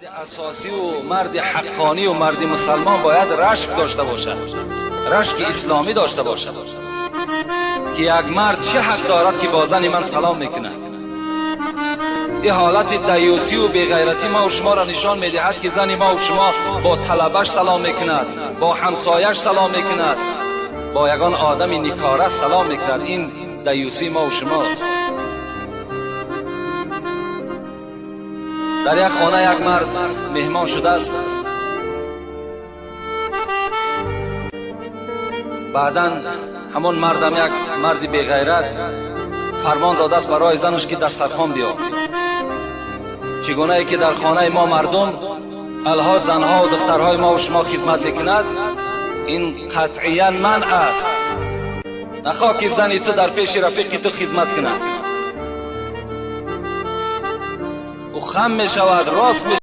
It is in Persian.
اساسی و مرد حقانی و مرد مسلمان باید رشک داشته باشد، رشک اسلامی داشته باشد که یک مرد چه حق دارد که با زن من سلام میکند. این حالت دیوسی و بیغیرتی ما و شما را نشان میدهد که زن ما و شما با طلبش سلام میکند، با همسایش سلام میکند، با یگان آدم نیکاره سلام میکند. این دیوسی ما و شماست. در یک خانه یک مرد مهمان شده است، بعداً همون مردم یک مرد بیغیرت فرمان داده است برای زنش که دسترخوان بیار. چگونه ای که در خانه ما مردم الها زنها و دخترهای ما و شما خدمت میکند، این قطعیاً منع است. نخواه که زنی تو در پیش رفیقی تو خدمت کند، او خم می شود، راست می